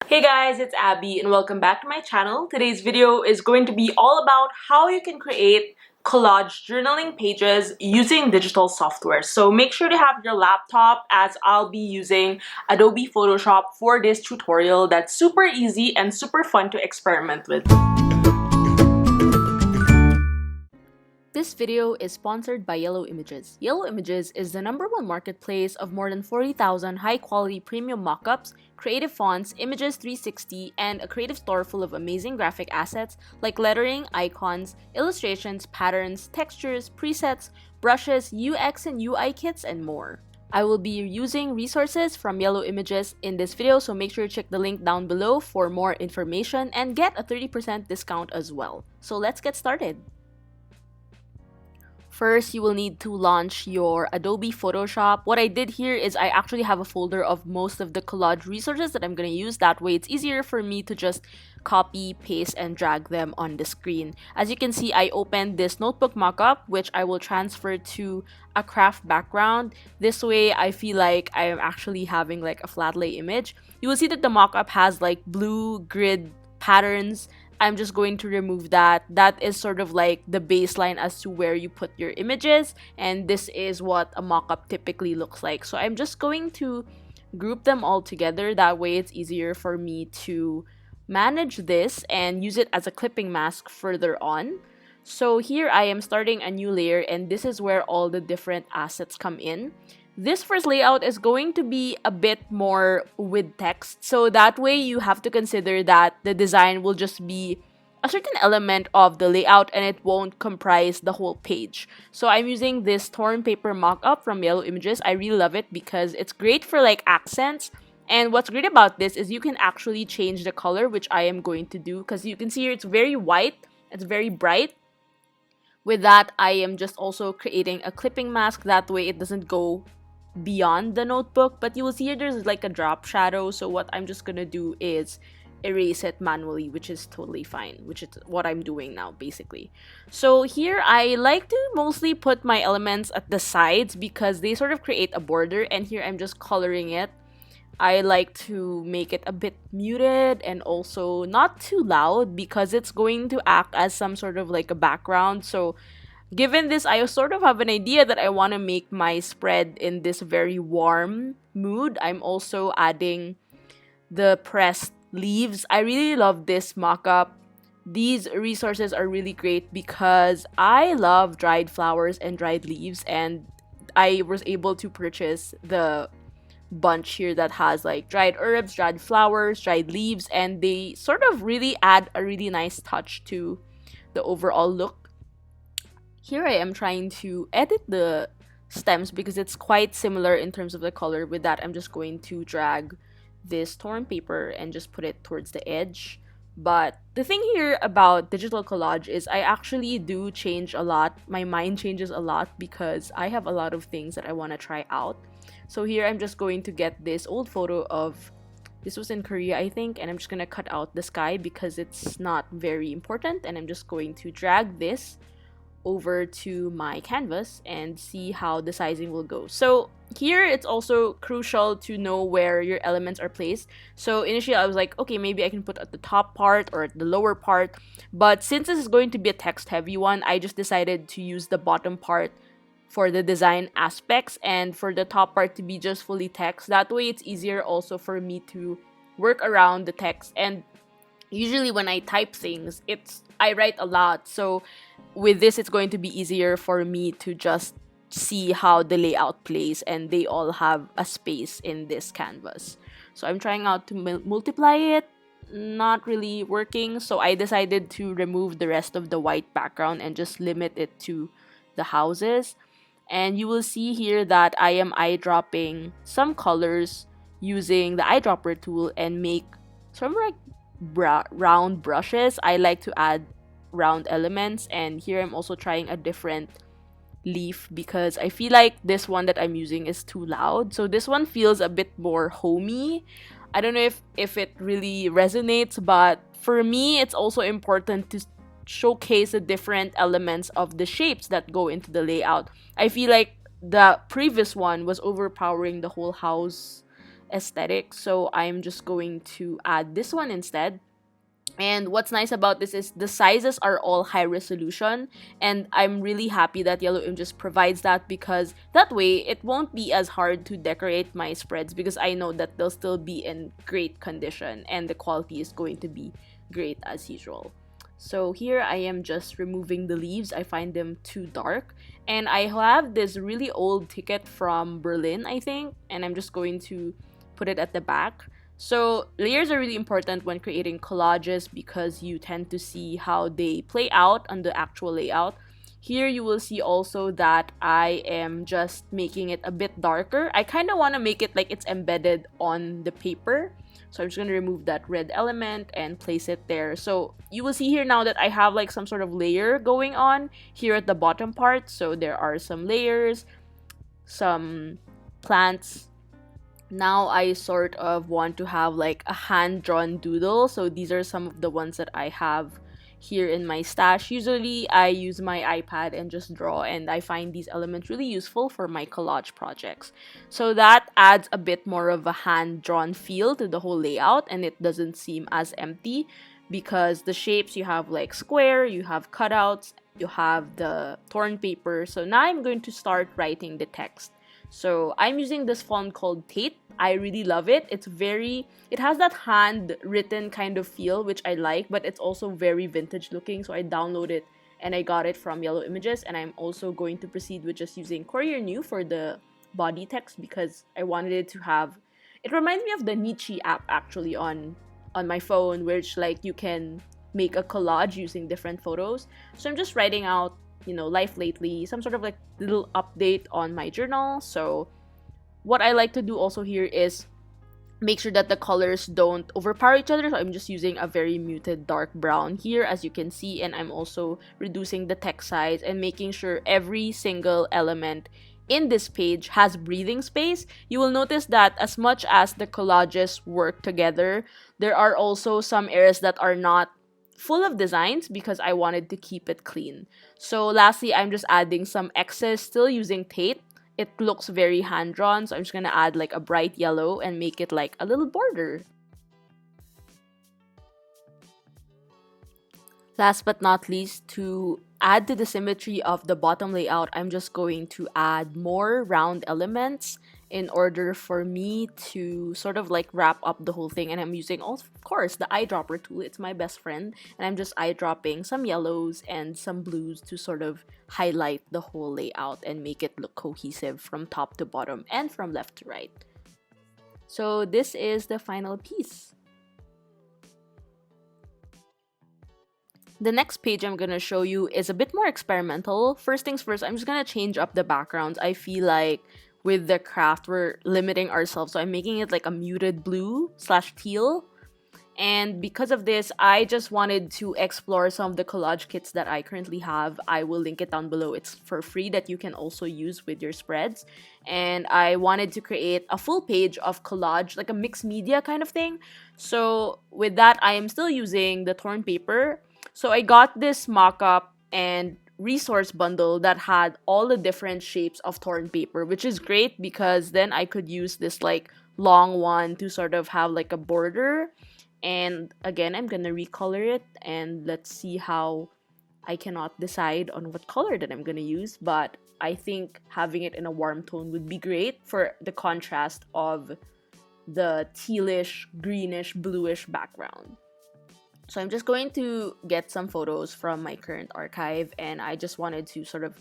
Hey guys, it's Abby and welcome back to my channel. Today's video is going to be all about how you can create collage journaling pages using digital software. So make sure to have your laptop as I'll be using Adobe Photoshop for this tutorial that's super easy and super fun to experiment with. This video is sponsored by Yellow Images. Yellow Images is the #1 marketplace of more than 40,000 high-quality premium mockups, creative fonts, images 360, and a creative store full of amazing graphic assets like lettering, icons, illustrations, patterns, textures, presets, brushes, UX and UI kits, and more. I will be using resources from Yellow Images in this video, so make sure to check the link down below for more information and get a 30% discount as well. So let's get started. First, you will need to launch your Adobe Photoshop. What I did here is I actually have a folder of most of the collage resources that I'm going to use. That way, it's easier for me to just copy, paste, and drag them on the screen. As you can see, I opened this notebook mockup, which I will transfer to a craft background. This way, I feel like I am actually having like a flat lay image. You will see that the mockup has like blue grid patterns. I'm just going to remove that. That is sort of like the baseline as to where you put your images, and this is what a mockup typically looks like. So I'm just going to group them all together. That way it's easier for me to manage this and use it as a clipping mask further on. So here I am starting a new layer, and this is where all the different assets come in. This first layout is going to be a bit more with text, so that way you have to consider that the design will just be a certain element of the layout and it won't comprise the whole page. So I'm using this torn paper mock-up from Yellow Images. I really love it because it's great for like accents, and what's great about this is you can actually change the color, which I am going to do because you can see here it's very white, it's very bright. With that, I am just also creating a clipping mask, that way it doesn't go beyond the notebook, but you will see here there's like a drop shadow, so what I'm just gonna do is erase it manually, which is totally fine, which is what I'm doing now basically. So here I like to mostly put my elements at the sides because they sort of create a border, and here I'm just coloring it. I like to make it a bit muted and also not too loud because it's going to act as some sort of like a background. So given this, I sort of have an idea that I want to make my spread in this very warm mood. I'm also adding the pressed leaves. I really love this mock-up. These resources are really great because I love dried flowers and dried leaves, and I was able to purchase the bunch here that has like dried herbs, dried flowers, dried leaves, and they sort of really add a really nice touch to the overall look. Here I am trying to edit the stems because it's quite similar in terms of the color. With that, I'm just going to drag this torn paper and just put it towards the edge. But the thing here about digital collage is I actually do change a lot. My mind changes a lot because I have a lot of things that I want to try out. So here I'm just going to get this old photo of, this was in Korea I think, and I'm just going to cut out the sky because it's not very important, and I'm just going to drag this over to my canvas and see how the sizing will go. So here it's also crucial to know where your elements are placed. So initially I was like, okay, maybe I can put at the top part or at the lower part, but since this is going to be a text heavy one, I just decided to use the bottom part for the design aspects and for the top part to be just fully text. That way it's easier also for me to work around the text. And usually when I type things, I write a lot, so with this it's going to be easier for me to just see how the layout plays, and they all have a space in this canvas. So I'm trying out to multiply it, not really working, so I decided to remove the rest of the white background and just limit it to the houses. And you will see here that I am eyedropping some colors using the eyedropper tool and make some like round brushes. I like to add round elements, and here I'm also trying a different leaf because I feel like this one that I'm using is too loud. So this one feels a bit more homey. I don't know if it really resonates, but for me it's also important to showcase the different elements of the shapes that go into the layout. I feel like the previous one was overpowering the whole house aesthetic, so I'm just going to add this one instead. And what's nice about this is the sizes are all high resolution, and I'm really happy that Yellow Images provides that, because that way it won't be as hard to decorate my spreads, because I know that they'll still be in great condition and the quality is going to be great as usual. So here I am just removing the leaves. I find them too dark, and I have this really old ticket from Berlin, I think, and I'm just going to put it at the back. So layers are really important when creating collages, because you tend to see how they play out on the actual layout. Here you will see also that I am just making it a bit darker. I kind of want to make it like it's embedded on the paper. So I'm just going to remove that red element and place it there. So you will see here now that I have like some sort of layer going on here at the bottom part. So there are some layers, some plants. Now I sort of want to have like a hand-drawn doodle. So these are some of the ones that I have here in my stash. Usually I use my iPad and just draw, and I find these elements really useful for my collage projects. So that adds a bit more of a hand-drawn feel to the whole layout, and it doesn't seem as empty, because the shapes, you have like square, you have cutouts, you have the torn paper. So now I'm going to start writing the text. So I'm using this font called Tate. I really love it. It has that handwritten kind of feel, which I like, but it's also very vintage looking. So I downloaded it and I got it from Yellow Images. And I'm also going to proceed with just using Courier New for the body text, because I wanted it to have, it reminds me of the Nietzsche app actually on my phone, which like you can make a collage using different photos. So I'm just writing out, life lately, some sort of like little update on my journal. So what I like to do also here is make sure that the colors don't overpower each other. So I'm just using a very muted dark brown here, as you can see, and I'm also reducing the text size and making sure every single element in this page has breathing space. You will notice that as much as the collages work together, there are also some areas that are not full of designs, because I wanted to keep it clean. So lastly, I'm just adding some excess, still using Tate. It looks very hand-drawn, so I'm just gonna add like a bright yellow and make it like a little border. Last but not least, to add to the symmetry of the bottom layout, I'm just going to add more round elements in order for me to sort of like wrap up the whole thing. And I'm using, of course, the eyedropper tool. It's my best friend. And I'm just eyedropping some yellows and some blues to sort of highlight the whole layout and make it look cohesive from top to bottom and from left to right. So this is the final piece. The next page I'm going to show you is a bit more experimental. First things first, I'm just going to change up the backgrounds. I feel like with the craft, we're limiting ourselves. So I'm making it like a muted blue / teal. And because of this, I just wanted to explore some of the collage kits that I currently have. I will link it down below. It's for free that you can also use with your spreads. And I wanted to create a full page of collage, like a mixed media kind of thing. So with that, I am still using the torn paper. So I got this mockup and resource bundle that had all the different shapes of torn paper, which is great because then I could use this like long one to sort of have like a border. And again, I'm gonna recolor it, and let's see how. I cannot decide on what color that I'm gonna use, but I think having it in a warm tone would be great for the contrast of the tealish, greenish, bluish background. So I'm just going to get some photos from my current archive, and I just wanted to sort of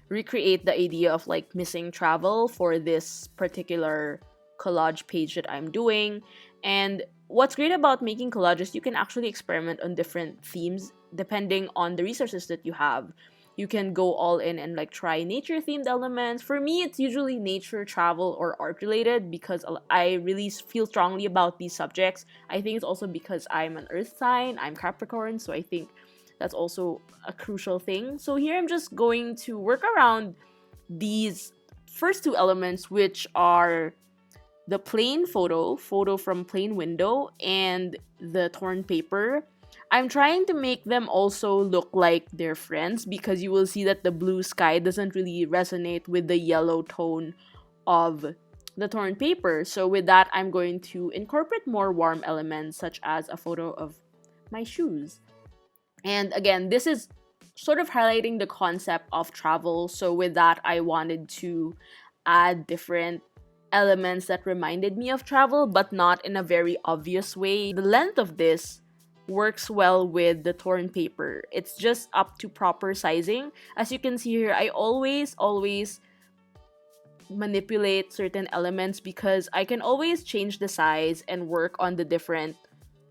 recreate the idea of like missing travel for this particular collage page that I'm doing. And what's great about making collages, you can actually experiment on different themes depending on the resources that you have. You can go all in and like try nature themed elements. For me, it's usually nature, travel, or art related because I really feel strongly about these subjects. I think it's also because I'm an earth sign, I'm Capricorn, so I think that's also a crucial thing. So here I'm just going to work around these first two elements, which are the plain photo from plain window, and the torn paper. I'm trying to make them also look like they're friends because you will see that the blue sky doesn't really resonate with the yellow tone of the torn paper. So with that, I'm going to incorporate more warm elements such as a photo of my shoes. And again, this is sort of highlighting the concept of travel. So with that, I wanted to add different elements that reminded me of travel, but not in a very obvious way. The length of this works well with the torn paper. It's just up to proper sizing. As you can see here, I always manipulate certain elements because I can always change the size and work on the different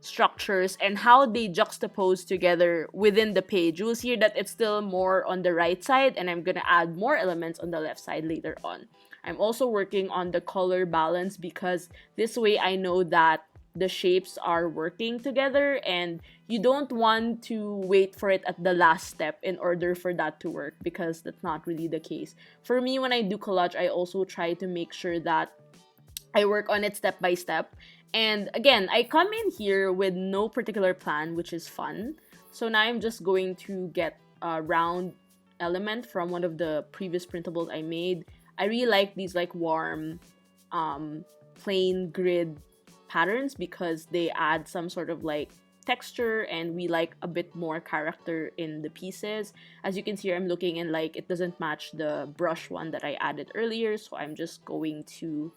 structures and how they juxtapose together within the page. You'll see that it's still more on the right side, and I'm gonna add more elements on the left side later on. I'm also working on the color balance because this way I know that the shapes are working together, and you don't want to wait for it at the last step in order for that to work, because that's not really the case. For me, when I do collage, I also try to make sure that I work on it step by step. And again, I come in here with no particular plan, which is fun. So now I'm just going to get a round element from one of the previous printables I made. I really like these like warm plain grid patterns because they add some sort of like texture, and we like a bit more character in the pieces. As you can see, I'm looking and like it doesn't match the brush one that I added earlier, so I'm just going to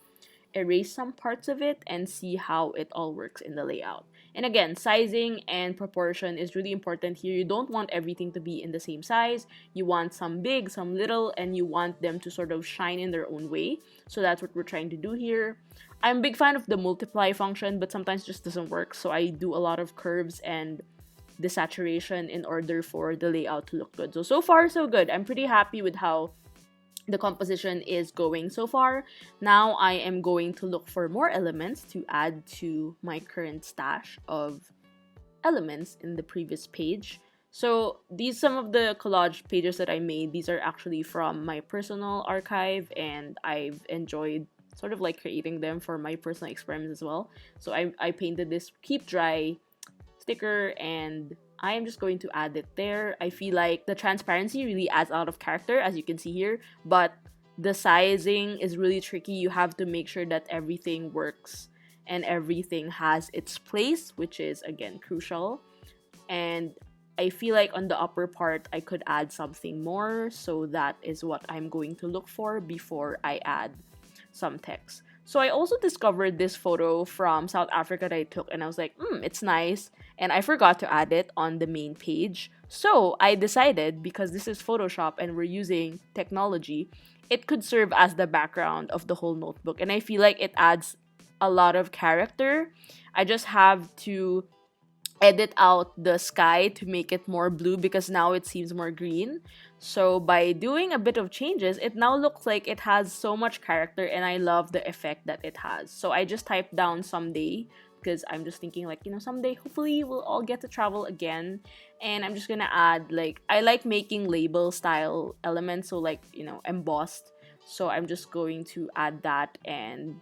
erase some parts of it and see how it all works in the layout. And again, sizing and proportion is really important here. You don't want everything to be in the same size. You want some big, some little, and you want them to sort of shine in their own way. So that's what we're trying to do here. I'm a big fan of the multiply function, but sometimes it just doesn't work. So I do a lot of curves and desaturation in order for the layout to look good. So far, so good. I'm pretty happy with how the composition is going so far. Now I am going to look for more elements to add to my current stash of elements in the previous page. So these some of the collage pages that I made, these are actually from my personal archive, and I've enjoyed sort of like creating them for my personal experiments as well. So I painted this keep dry sticker, and I am just going to add it there. I feel like the transparency really adds a lot of character, as you can see here, but the sizing is really tricky. You have to make sure that everything works and everything has its place, which is again crucial. And I feel like on the upper part I could add something more, so that is what I'm going to look for before I add some text. So I also discovered this photo from South Africa that I took, and I was like, it's nice, and I forgot to add it on the main page. So I decided, because this is Photoshop and we're using technology, it could serve as the background of the whole notebook, and I feel like it adds a lot of character. I just have to edit out the sky to make it more blue because now it seems more green. So by doing a bit of changes, it now looks like it has so much character, and I love the effect that it has. So I just typed down someday because I'm just thinking like, someday hopefully we'll all get to travel again. And I'm just gonna add, like, I like making label style elements, so like, embossed. So I'm just going to add that and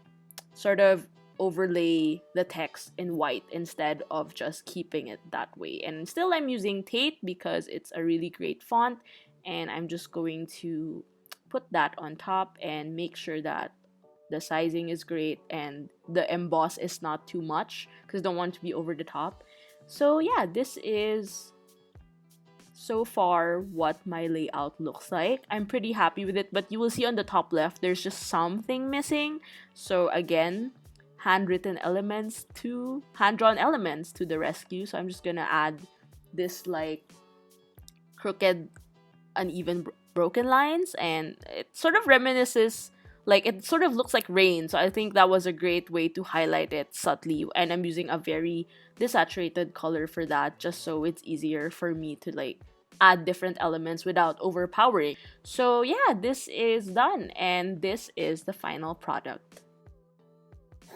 sort of overlay the text in white instead of just keeping it that way. And still I'm using Tate because it's a really great font, and I'm just going to put that on top and make sure that the sizing is great and the emboss is not too much because I don't want to be over the top. So yeah, this is so far what my layout looks like. I'm pretty happy with it, but you will see on the top left there's just something missing. So again, hand-drawn elements to the rescue. So I'm just gonna add this like crooked, uneven, broken lines, and it sort of reminisces, like it sort of looks like rain. So I think that was a great way to highlight it subtly, and I'm using a very desaturated color for that, just so it's easier for me to like add different elements without overpowering. So yeah, this is done, and this is the final product.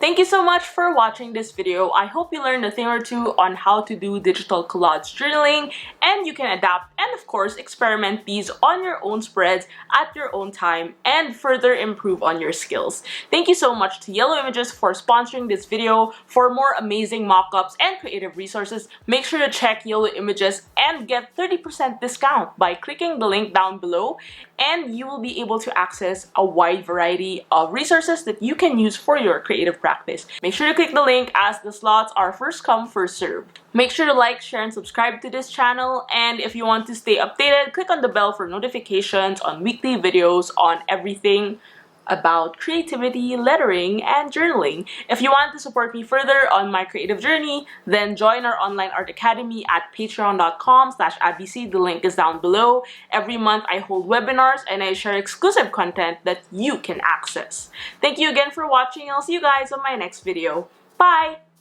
Thank you so much for watching this video. I hope you learned a thing or two on how to do digital collage journaling, and you can adapt and of course experiment these on your own spreads at your own time and further improve on your skills. Thank you so much to Yellow Images for sponsoring this video. For more amazing mockups and creative resources, make sure to check Yellow Images and get 30% discount by clicking the link down below, and you will be able to access a wide variety of resources that you can use for your creative practice. Make sure to click the link as the slots are first come, first served. Make sure to like, share, and subscribe to this channel, and if you want to stay updated, click on the bell for notifications on weekly videos on everything about creativity, lettering, and journaling. If you want to support me further on my creative journey, then join our online art academy at patreon.com/abc. The link is down below. Every month I hold webinars and I share exclusive content that you can access. Thank you again for watching. I'll see you guys on my next video. Bye!